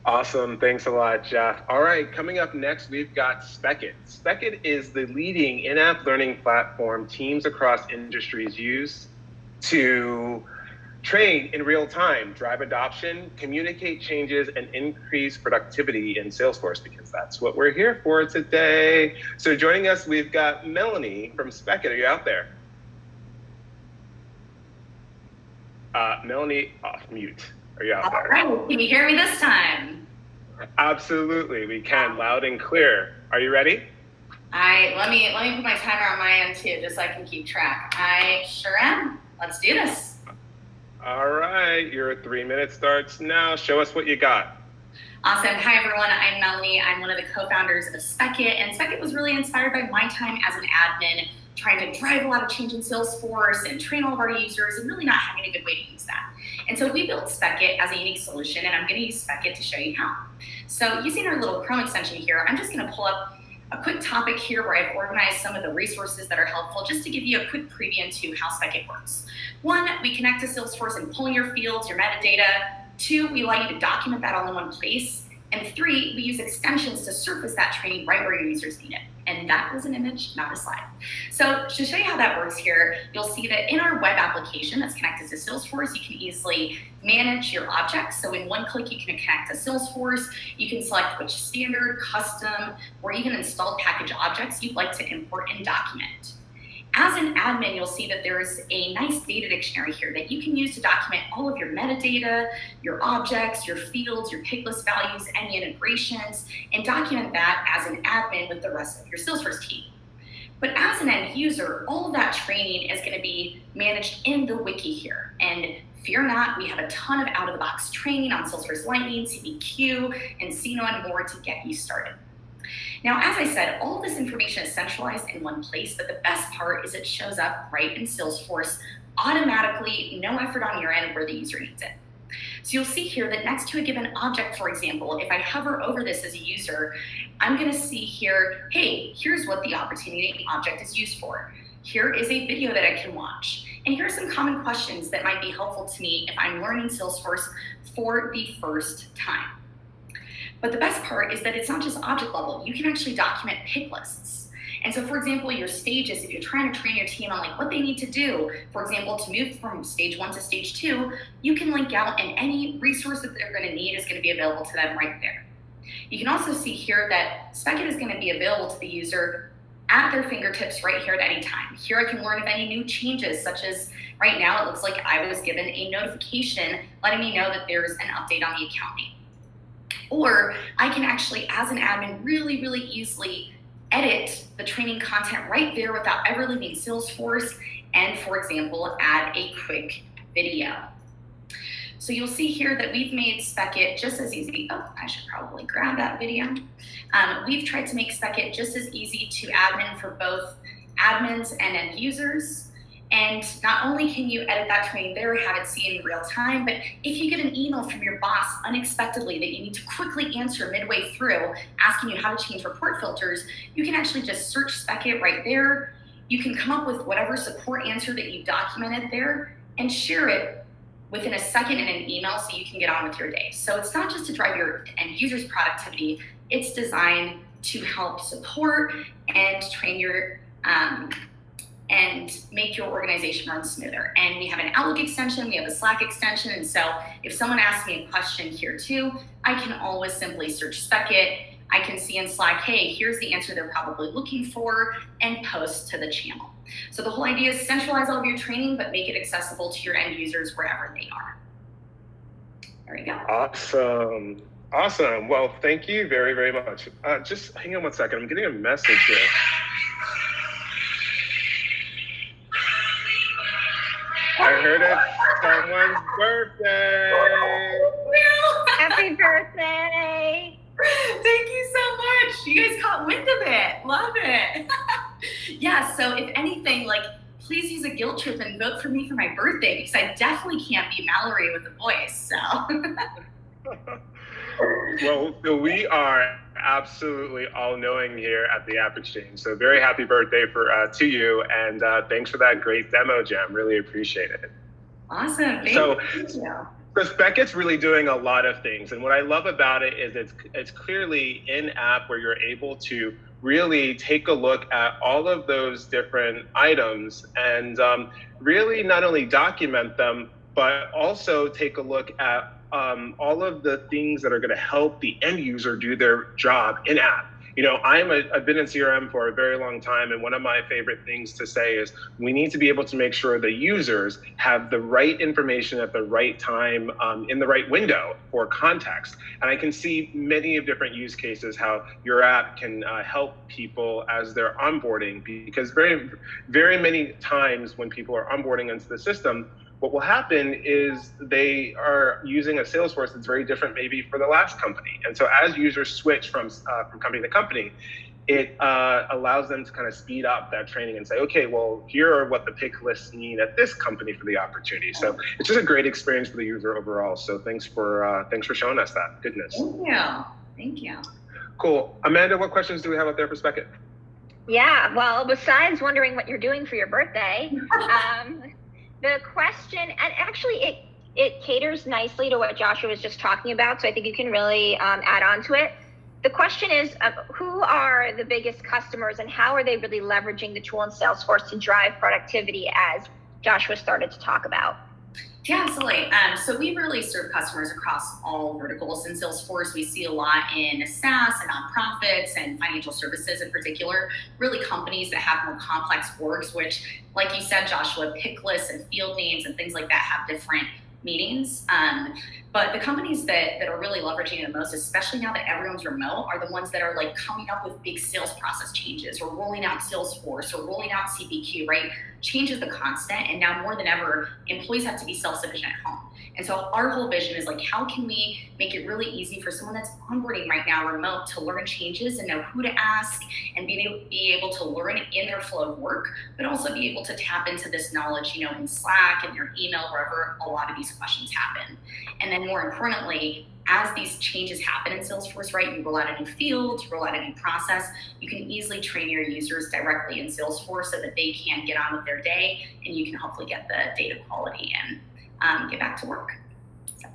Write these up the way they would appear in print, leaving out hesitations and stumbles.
Awesome. Thanks a lot, Jeff. All right, coming up next, we've got Spekit. Spekit is the leading in-app learning platform teams across industries use to train in real time, drive adoption, communicate changes, and increase productivity in Salesforce, because that's what we're here for today. So joining us, we've got Melanie from Spekit. Are you out there? Melanie, off mute. Are you out there? All right, can you hear me this time? Absolutely, we can, loud and clear. Are you ready? Let me put my timer on my end too, just so I can keep track. I sure am. Let's do this. All right, your 3 minute starts now. Show us what you got. Awesome. Hi, everyone. I'm Melanie. I'm one of the co-founders of Spekit, and Spekit was really inspired by my time as an admin, trying to drive a lot of change in Salesforce and train all of our users and really not having a good way to use that. And so we built Spekit as a unique solution, and I'm going to use Spekit to show you how. So using our little Chrome extension here, I'm just going to pull up a quick topic here where I've organized some of the resources that are helpful just to give you a quick preview into how Spekit works. One, we connect to Salesforce and pull your fields, your metadata. Two, we allow you to document that all in one place. And three, we use extensions to surface that training right where your users need it. And that was an image, not a slide. So to show you how that works here, you'll see that in our web application that's connected to Salesforce, you can easily manage your objects. So in one click, you can connect to Salesforce. You can select which standard, custom, or even installed package objects you'd like to import and document. As an admin, you'll see that there's a nice data dictionary here that you can use to document all of your metadata, your objects, your fields, your pick list values, any integrations, and document that as an admin with the rest of your Salesforce team. But as an end user, all of that training is going to be managed in the wiki here. And fear not, we have a ton of out-of-the-box training on Salesforce Lightning, CPQ, and Encino, and more to get you started. Now, as I said, all of this information is centralized in one place, but the best part is it shows up right in Salesforce automatically, no effort on your end where the user needs it. So you'll see here that next to a given object, for example, if I hover over this as a user, I'm going to see here, hey, here's what the opportunity object is used for. Here is a video that I can watch. And here are some common questions that might be helpful to me if I'm learning Salesforce for the first time. But the best part is that it's not just object level. You can actually document pick lists. And so, for example, your stages, if you're trying to train your team on like what they need to do, for example, to move from stage 1 to stage 2, you can link out, and any resource that they're going to need is going to be available to them right there. You can also see here that Spekit is going to be available to the user at their fingertips right here at any time. Here I can learn of any new changes, such as right now it looks like I was given a notification letting me know that there's an update on the account name. Or I can actually, as an admin, really, really easily edit the training content right there without ever leaving Salesforce, and, for example, add a quick video. So you'll see here that we've made Spekit just as easy. Oh, I should probably grab that video. We've tried to make Spekit just as easy to admin for both admins and end users. And not only can you edit that training there, have it seen in real time, but if you get an email from your boss unexpectedly that you need to quickly answer midway through, asking you how to change report filters, you can actually just search Spekit right there. You can come up with whatever support answer that you've documented there and share it within a second in an email so you can get on with your day. So it's not just to drive your end users' productivity, it's designed to help support and train your and make your organization run smoother. And we have an Outlook extension, we have a Slack extension, and so if someone asks me a question here too, I can always simply search Spekit. I can see in Slack, hey, here's the answer they're probably looking for, and post to the channel. So the whole idea is centralize all of your training, but make it accessible to your end users wherever they are. There we go. Awesome. Awesome. Well, thank you very, very much. Just hang on one second. I'm getting a message here. I heard it's someone's birthday. Happy birthday. Thank you so much. You guys caught wind of it. Love it. Yeah, so if anything, like, please use a guilt trip and vote for me for my birthday, because I definitely can't be Mallory with a voice, so. Well, we are absolutely all-knowing here at the AppExchange. So very happy birthday to you, and thanks for that great demo, Jam. Really appreciate it. Awesome. Thank you. So Spekit's really doing a lot of things, and what I love about it is it's clearly in-app where you're able to really take a look at all of those different items and really not only document them, but also take a look at all of the things that are going to help the end user do their job in-app. You know, I've been in CRM for a very long time, and one of my favorite things to say is we need to be able to make sure the users have the right information at the right time in the right window for context. And I can see many of different use cases how your app can help people as they're onboarding, because very, very many times when people are onboarding into the system, what will happen is they are using a Salesforce that's very different maybe for the last company. And so as users switch from company to company, it allows them to kind of speed up that training and say, okay, well, here are what the pick lists mean at this company for the opportunity. So it's just a great experience for the user overall. So thanks for showing us that. Goodness. Thank you. Thank you. Cool. Amanda, what questions do we have out there for Spekit? Yeah, well, besides wondering what you're doing for your birthday, the question, and actually it caters nicely to what Joshua was just talking about, so I think you can really add on to it. The question is, who are the biggest customers and how are they really leveraging the tool in Salesforce to drive productivity, as Joshua started to talk about? Yeah, absolutely. So we really serve customers across all verticals in Salesforce. We see a lot in SaaS and nonprofits and financial services in particular, really companies that have more complex orgs, which, like you said, Joshua, pick lists and field names and things like that have different meanings. But the companies that are really leveraging it the most, especially now that everyone's remote, are the ones that are like coming up with big sales process changes or rolling out Salesforce or rolling out CPQ, right? Change is the constant, and now more than ever, employees have to be self-sufficient at home. And so our whole vision is like, how can we make it really easy for someone that's onboarding right now remote to learn changes and know who to ask and be able to learn in their flow of work, but also be able to tap into this knowledge, you know, in Slack and your email, wherever a lot of these questions happen. And then more importantly, as these changes happen in Salesforce, right, you roll out a new field, you roll out a new process, you can easily train your users directly in Salesforce so that they can get on with their day and you can hopefully get the data quality and get back to work. So.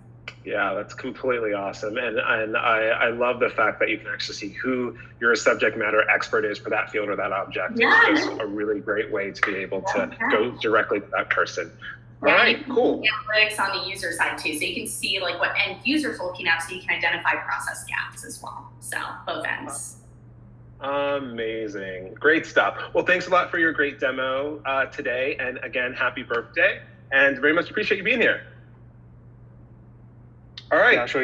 Yeah, that's completely awesome. And I love the fact that you can actually see who your subject matter expert is for that field or that object. Yeah. It's just a really great way to be able to go directly to that person. All right, cool. Analytics on the user side too, so you can see like what end users are looking at, so you can identify process gaps as well. So both ends. Amazing, great stuff. Well, thanks a lot for your great demo today, and again, happy birthday, and very much appreciate you being here. All right, Joshua,